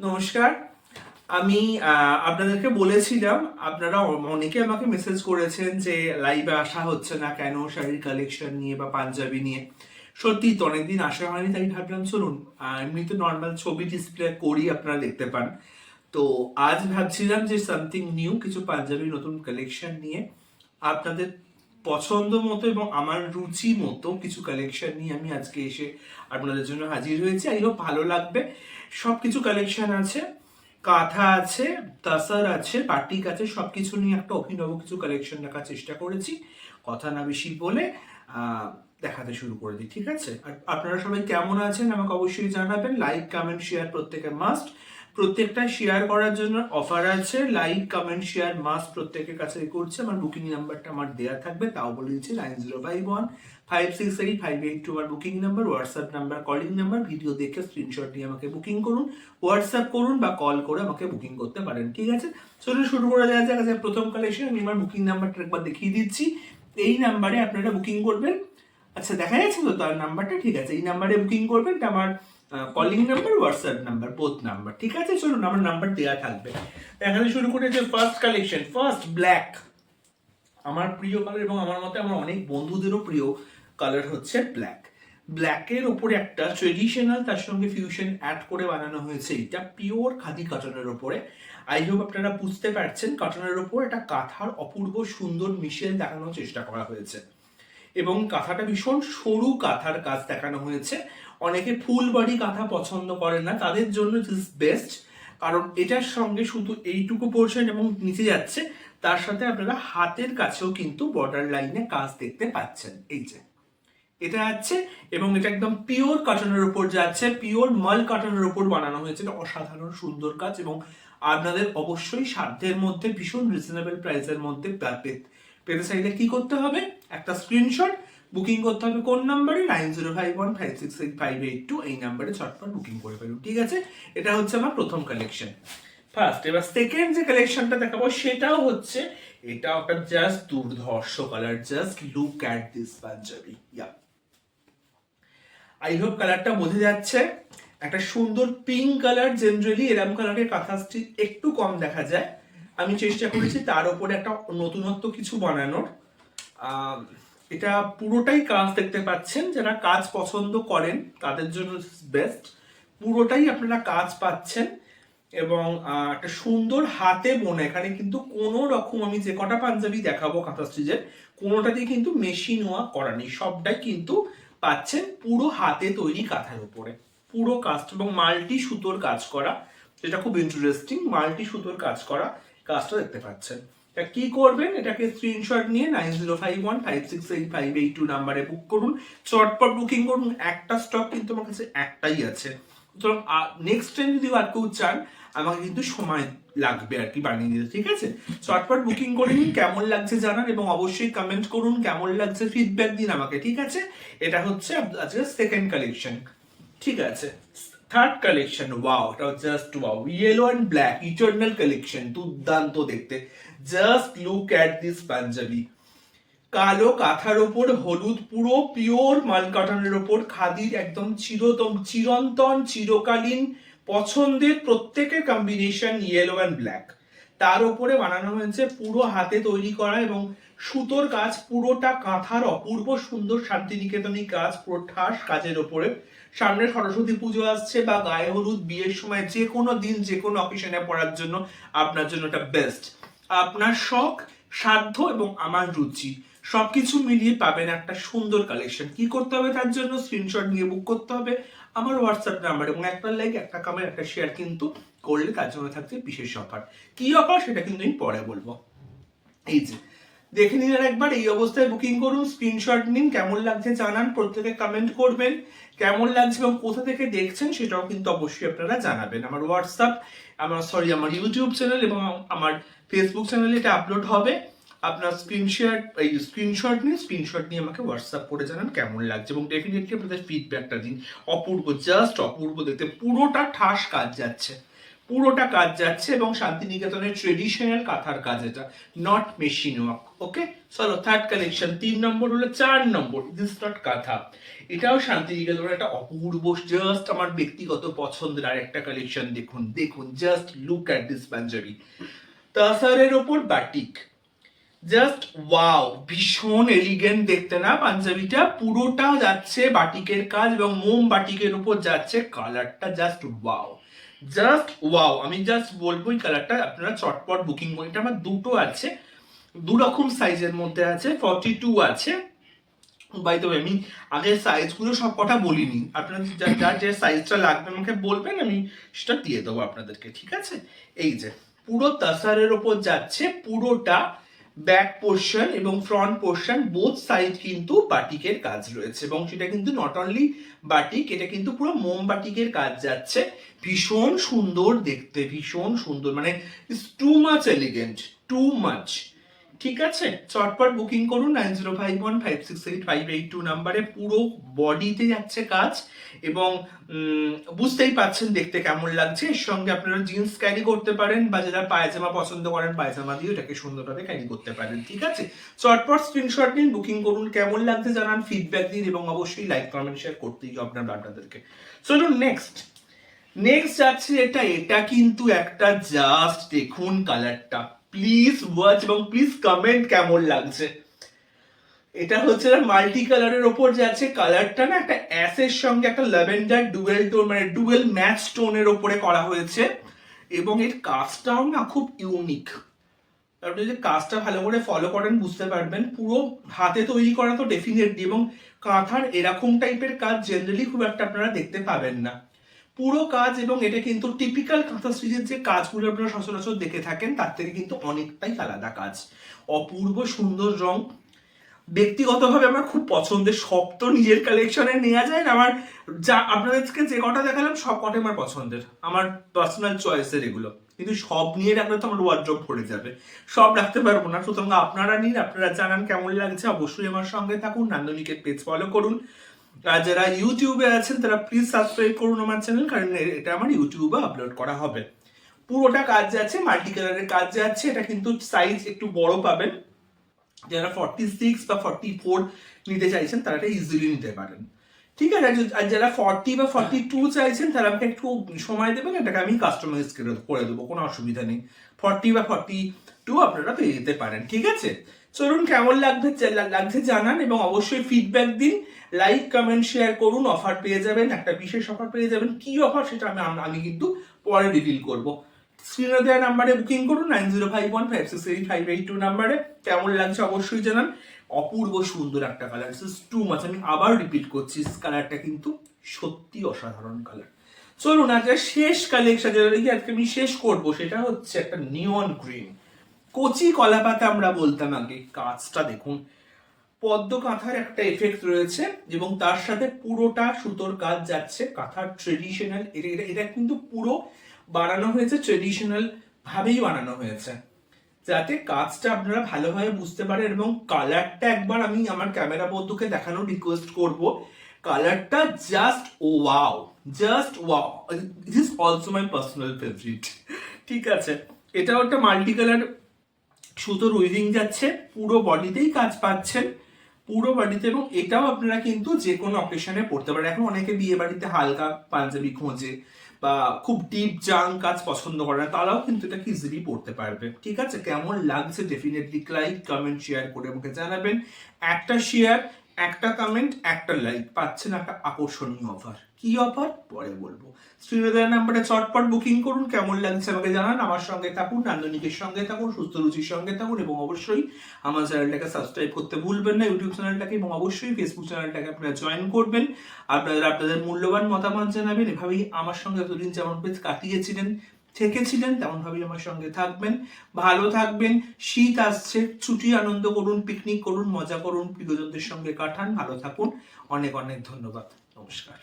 নমস্কার। আমি আপনাদেরকে বলেছিলাম, আপনারা অনেকে আমাকে মেসেজ করেছেন যে লাইভে আসা হচ্ছে না কেন, শাড়ির কালেকশন নিয়ে বা পাঞ্জাবি নিয়ে। সত্যি তো অনেকদিন আসা হয়নি, তাই ভাবলাম চলুন এমনিতে নর্মাল ছবি ডিসপ্লে করি, আপনারা দেখতে পান। তো আজ ভাবছিলাম যে সামথিং নিউ কিছু পাঞ্জাবি নতুন কালেকশন নিয়ে আপনাদের পছন্দ মতো এবং আমার রুচি মতো কিছু কালেকশন নিয়ে আমি আজকে এসে আপনাদের জন্য হাজির হয়েছি। আই হোপ ভালো লাগবে। সব কিছু কালেকশন আছে, কাঁথা আছে, তাসার আছে, বাটিক আছে, সবকিছু নিয়ে একটা অভিনব কিছু কালেকশন রাখার চেষ্টা করেছি। কথা না বেশি বলে আহ, দেখাতে শুরু করে দিই, ঠিক আছে? আর আপনারা সবাই কেমন আছেন আমাকে অবশ্যই জানাবেন। লাইক কমেন্ট শেয়ার প্রত্যেকের মাস্ট। প্রত্যেকটা শেয়ার করার জন্য অফার আছে, লাইক কমেন্ট শেয়ার মাস্ট প্রত্যেকের কাছে করছে। আমার বুকিং নাম্বারটা আমার দেওয়া থাকবে, তাও বলে দিচ্ছি 9051568582 আমার booking number, WhatsApp number, calling number. Video দেখে স্ক্রিনশট দিয়ে আমাকে বুকিং করুন, হোয়াটসঅ্যাপ করুন বা কল করে আমাকে বুকিং করতে পারেন, ঠিক আছে? চলুন শুরু করা যাক। আজকে প্রথম কালেকশন, আমি আমার বুকিং নাম্বারটা একবার দেখিয়ে দিচ্ছি। এই নাম্বারে আপনারা বুকিং করবেন। আচ্ছা, দেখা যাচ্ছে তো তার নাম্বারটা? ঠিক আছে, এই নাম্বারে বুকিং করবেন। এটা আমার calling number, WhatsApp number, both number, ঠিক আছে? চলুন, আমার নাম্বার দেওয়া থাকবে। এখানে শুরু করে যে ফার্স্ট কালেকশন, ফার্স্ট ব্ল্যাক। আমার প্রিয় কালার এবং আমার মতে আমার অনেক বন্ধুদেরও প্রিয় কালার হচ্ছে ব্ল্যাক। ব্ল্যাকের ওপরে একটা ট্রেডিশনাল, তার সঙ্গে ফিউশন অ্যাড করে বানানো হয়েছে। এটা পিওর খাদি কটনের ওপরে। আই হোপ আপনারা বুঝতে পারছেন, কটনের ওপর একটা কাঁথার অপূর্ব সুন্দর মিশেল দেখানোর চেষ্টা করা হয়েছে এবং কাঁথাটা ভীষণ সরু কাঁথার কাজ দেখানো হয়েছে। অনেকে ফুল বডি কাঁথা পছন্দ করেন না, তাদের জন্য ইট ইজ বেস্ট, কারণ এটার সঙ্গে শুধু এইটুকু পোর্শন এবং নিচে যাচ্ছে, তার সাথে আপনারা হাতের কাছেও কিন্তু বর্ডার লাইনে কাজ দেখতে পাচ্ছেন। এই যে এটা আছে, এবং এটা একদম পিওর কটনের উপর যাচ্ছে, পিওর মাল কটনের উপর বানানো হয়েছে। এটা অসাধারণ সুন্দর কাজ এবং আপনাদের অবশ্যই সাধ্যের মধ্যে ভীষণ রিজনেবল প্রাইসের মধ্যে পেতে চাইলে কি করতে হবে? একটা স্ক্রিনশট বুকিং করতে হবে। কোন নাম্বারে? 9051568582, এই নাম্বারে ঝটপট বুকিং করে ফেলুন, ঠিক আছে? এটা হচ্ছে আমার প্রথম কালেকশন, ফার্স্ট। এবার সেকেন্ড যে কালেকশনটা দেখাবো সেটাও হচ্ছে, এটা একটা জাস্ট দুর্ধর্ষ colour. Just look at this punjabi. Yeah, I hope কালারটা বোঝা যাচ্ছে। একটা সুন্দর পিঙ্ক কালার। জেনারেলি এরকম কালারের কাঁথা স্টিচ একটু কম দেখা যায়। আমি চেষ্টা করেছি তার উপরে একটা নতুনত্ব কিছু বানানোর। এটা পুরোটাই কাজ দেখতে পাচ্ছেন, যারা কাজ পছন্দ করেন তাদের জন্য বেস্ট। পুরোটাই আপনারা কাজ পাচ্ছেন এবং একটা সুন্দর হাতে বোনা। এখানে কিন্তু কোনো রকম, আমি যে কটা পাঞ্জাবি দেখাবো কাঁথা স্টিচের, কোনোটাতেই কিন্তু মেশিন ওয়ার্ক করা নেই, সবটাই কিন্তু পাচ্ছেন পুরো হাতে তৈরি কাঁথার উপরে। পুরো কাজ এবং মাল্টি সুতোর কাজ করা, যেটা খুব ইন্টারেস্টিং। মাল্টি সুতোর কাজ করা কাজটা দেখতে পাচ্ছেন। এটা কি করবেন? এটাকে স্ক্রিনশট নিয়ে 9051568582 নাম্বারে বুক করুন, চটপট বুকিং করুন। একটা স্টক কিন্তু আমার কাছে একটাই আছে, সুতরাং নেক্সট টাইম যদি আর কেউ চান, আমাকে কিন্তু সময় লাগবে আর কি বানিয়ে দিতে, ঠিক আছে? চটপট বুকিং করে নিন। কেমন লাগছে জানান এবং অবশ্যই কমেন্ট করুন কেমন লাগছে, ফিডব্যাক দিন আমাকে, ঠিক আছে? এটা হচ্ছে আজকে সেকেন্ড কালেকশন, ঠিক আছে? থার্ড কালেকশন, ওয়াও, এটা just wow, yellow and black eternal collection, দুর্দান্ত দেখতে। Just look at this punjabi. কালো কাঁথার ওপর হলুদ, পুরো পিওর মাল কাটানের ওপর খাদির একদম চিরন্তন চিরকালীন পছন্দের প্রত্যেকের কম্বিনেশন ইয়েলো অ্যান্ড ব্ল্যাক। তার উপরে বানানো হয়েছে পুরো হাতে তৈরি করা এবং সুতোর কাজ। পুরোটা কাঁথার অপূর্ব সুন্দর শান্তিনিকেতনী কাজ, পুরো ঠাস কাজের ওপরে। সামনে সরস্বতী পুজো আসছে বা গায়ে হলুদ, বিয়ের সময়, যে কোনো দিন যে কোনো অকেশনে পড়ার জন্য আপনার জন্য এটা বেস্ট। আপনার শখ, সাধ্য এবং আমার রুচি সবকিছু মিলিয়ে পাবেন একটা সুন্দর কালেকশন। কি করতে হবে তার জন্য? স্ক্রিনশট নিয়ে বুক করতে হবে আমার হোয়াটসঅ্যাপ নাম্বার, এবং একটা লাইক, একটা কমেন্ট, একটা শেয়ার কিন্তু করলে তার জন্য থাকছে বিশেষ অফার। কি অফার সেটা কিন্তু আমি পরে বলবো। এই যে দেখে নিন আর একবার, এই অবস্থায় বুকিং করুন, স্ক্রিনশট নিন, কেমন লাগছে জানান, প্রত্যেকে কমেন্ট করবেন কেমন লাগছে এবং কোথা থেকে দেখছেন সেটাও কিন্তু অবশ্যই আপনারা জানাবেন। আমার হোয়াটসঅ্যাপ, আমার ইউটিউব চ্যানেল এবং আমার ফেসবুক চ্যানেলে এটা আপলোড হবে। আপনার স্ক্রিনশট নিয়ে আমাকে হোয়াটসঅ্যাপ করে জানান কেমন লাগছে এবং ডেফিনেটলি আপনাদের ফিডব্যাকটা দিন। অপূর্ব, জাস্ট অপূর্ব দেখতে, পুরোটা ঠাস কাজ যাচ্ছে, পুরোটা কাজ যাচ্ছে এবং শান্তিনিকেতনের ট্রেডিশনাল কাঁথার কাজ, এটা নট মেশিন ওয়ার্ক। ওকে, চলো থার্ড কালেকশন, 3 নম্বর হলো 4 নম্বর, দিস নট কাঁথা, এটাও শান্তিনিকেতনের একটা অপূর্ব, জাস্ট আমার ব্যক্তিগত পছন্দের আর একটা কালেকশন। দেখুন দেখুন, just look at this punjabi, তাসারের ওপর বাটিক, জাস্ট ওয়াও, ভীষণ এলিগেন্ট দেখতে না পাঞ্জাবিটা, পুরোটা যাচ্ছে বাটিকের কাজ এবং মোম বাটিকের উপর যাচ্ছে, কালারটা জাস্ট ওয়াও, জাস্ট ওয়াও। আমি জাস্ট বলবো এই কালারটা আপনারা চটপট বুকিং করুন। এটা আমার দুটো আছে, দু রকম সাইজের মধ্যে আছে, 42 আছে। বাই দ্য ওয়ে, আমি আগে সাইজগুলো সব কটা বলিনি, আপনাদের যার যে সাইজটা লাগবে আমাকে বলবেন, আমি সেটা দিয়ে দেবো আপনাদেরকে, ঠিক আছে। এই যে পুরো তাসারের ওপর যাচ্ছে, পুরোটা ব্যাক পোর্শন এবং ফ্রন্ট পোর্শন বোথ সাইড কিন্তু বাটিকের কাজ রয়েছে, এবং সেটা কিন্তু নট অনলি বাটিক, এটা কিন্তু পুরো মোম বাটিকের কাজ যাচ্ছে, ভীষণ সুন্দর দেখতে, ভীষণ সুন্দর, মানে it's too much elegant, too much. ঠিক আছে, চটপট বুকিং করুন 9051568582 নাম্বারে। পুরো বডিতে যাচ্ছে কাজ এবং বুঝতেই পাচ্ছেন দেখতে কেমন লাগছে। এর সঙ্গে আপনারা জিন্স ক্যারি করতে পারেন, বা যারা পায়জামা পছন্দ করেন পায়জামা দিয়ে এটাকে সুন্দরভাবে ক্যারি করতে পারেন। ঠিক আছে, চটপট স্ক্রিনশট নিন, বুকিং করুন, কেমন লাগছে জানান, ফিডব্যাক দিন এবং অবশ্যই লাইক কমেন্ট শেয়ার করতেই হবে আপনাদেরকে। চলুন নেক্সট যাচ্ছে এটা কিন্তু একটা, জাস্ট দেখুন কালারটা, প্লিজ ওয়াচ এবং প্লিজ কমেন্ট কেমন লাগছে। এটা হচ্ছে মাল্টি কালারের ওপর যাচ্ছে, কালারটা না একটা অ্যাশের সঙ্গে একটা ল্যাভেন্ডার ডুয়েল টোন, মানে ডুয়েল ম্যাচ টোনের ওপরে করা হয়েছে, এবং এর কাজটাও না খুব ইউনিক। আপনি যদি কাজটা ভালো করে ফলো করেন বুঝতে পারবেন, পুরো হাতে তৈরি করা তো ডেফিনেটলি, এবং কাঁথার এরকম টাইপের কাজ জেনারেলি খুব একটা আপনারা দেখতে পাবেন না, পুরো কাজ। এবং এটা কিন্তু টিপিক্যাল কাঁথা স্টিচের যে কাজগুলো আপনারা সচরাচর দেখে থাকেন তার থেকে কিন্তু অনেকটাই আলাদা কাজ, অপূর্ব সুন্দর রং, ব্যক্তিগতভাবে আমার খুব পছন্দের। সব তো নিজের কালেকশনে নেওয়া যায় না, আমার যা আপনাদেরকে যে কটা দেখালাম সব কটাই আমার পছন্দের, আমার পার্সোনাল চয়েসের এগুলো, কিন্তু সব নিয়ে রাখলে তো আমার ওয়ার্ড্রপ ভরে যাবে, সব রাখতে পারবো না। সুতরাং আপনারা নিন, আপনারা জানান কেমন লাগছে, অবশ্যই আমার সঙ্গে থাকুন, নান্দনিকের পেজ ফলো করুন। আর যারা ইউটিউবে আছেন তারা প্লিজ সাবস্ক্রাইব করুন আমার চ্যানেল, কারণ এটা আমার ইউটিউবে আপলোড করা হবে। পুরোটা কাজ যাচ্ছে, মাল্টি কালারের কাজ যাচ্ছে, এটা কিন্তু সাইজ একটু বড় পাবেন, যারা 46 বা 44 নিতে চাইছেন তারা এটা ইজিলি নিতে পারেন। ঠিক আছে, আর যারা 40 বা 42 চাইছেন তারা আমাকে একটু সময় দেবেন, এটাকে আমি কাস্টমাইজ করে দেবো, কোনো অসুবিধা নেই। 40 বা 42 আপনারা পেয়ে যেতে পারেন। ঠিক আছে, চলুন কেমন লাগছে জানান এবং অবশ্যই ফিডব্যাক দিন, লাইক কমেন্ট শেয়ার করুন। অফার পেয়ে যাবেন, একটা বিশেষ অফার পেয়ে যাবেন, কি অফার সেটা আমি কিন্তু পরে রিভিল করবো। স্ক্রিনে দেওয়া নাম্বারে বুকিং করুন 9051568582 নাম্বারে। কেমন লাগছে অবশ্যই জানান, অপূর্ব সুন্দর একটা কালার, টু মাচ। আমি আবার রিপিট করছি, কালারটা কিন্তু সত্যি অসাধারণ কালার। চলুন আজকে শেষ কালেকশন, যেটা দেখি আজকে আমি শেষ করবো, সেটা হচ্ছে একটা নিয়ন গ্রিন, কচি কলাপাতা আমরা বলতাম আগে। কাজটা দেখুন, পদ্ম কাঁথার একটা এফেক্ট রয়েছে এবং তার সাথে পুরোটা সুতোর কাজ যাচ্ছে, কাঁথার ট্রেডিশনাল, এটা কিন্তু পুরো বানানো হয়েছে ট্রেডিশনাল ভাবেই বানানো হয়েছে, যাতে কাজটা আপনারা ভালোভাবে বুঝতে পারেন। এবং কালারটা একবার আমি আমার ক্যামেরা বন্ধুকে দেখানোর রিকোয়েস্ট করব, কালারটা just wow, just wow, this is also my personal favourite. ঠিক আছে, এটাও একটা মাল্টি কালার সুতোর উইভিং যাচ্ছে, পুরো বডিতেই কাজ পাচ্ছেন, পুরো বডিতে, এবং এটাও আপনারা কিন্তু যে কোনো অকেশনে পড়তে পারেন। এখন অনেকে বিয়ে বাড়িতে হালকা পাঞ্জাবি খোঁজে বা খুব ডিপ জাং কাজ পছন্দ করে না, তারাও কিন্তু এটাকে ইজিলি পড়তে পারবে। ঠিক আছে, কেমন লাগছে ডেফিনেটলি লাইক কমেন্ট শেয়ার করে আমাকে জানাবেন। একটা শেয়ার, একটা কমেন্ট, একটা লাইক, পাচ্ছেন একটা আকর্ষণীয় অফার। কি অফার পরে বলবো। স্ক্রিনে দেওয়া নাম্বারে চটপট বুকিং করুন, কেমন লাগছে আমাকে জানান। আমার সঙ্গে থাকুন, নান্দনিকের সঙ্গে থাকুন, সুস্থ রুচির সঙ্গে থাকুন, এবং অবশ্যই আমার চ্যানেলটাকে সাবস্ক্রাইব করতে ভুলবেন না, ইউটিউব চ্যানেলটাকে, এবং অবশ্যই ফেসবুক চ্যানেলটাকে আপনারা জয়েন করবেন। আপনাদের মূল্যবান মতামত জানাবেন। এভাবেই আমার সঙ্গে এতদিন যেমন পেজ কাটিয়েছিলেন, থেকেছিলেন, তেমনভাবেই আমার সঙ্গে থাকবেন। ভালো থাকবেন, শীত আসছে, ছুটি আনন্দ করুন, পিকনিক করুন, মজা করুন, প্রিয়জনদের সঙ্গে কাটান, ভালো থাকুন। অনেক অনেক ধন্যবাদ, নমস্কার।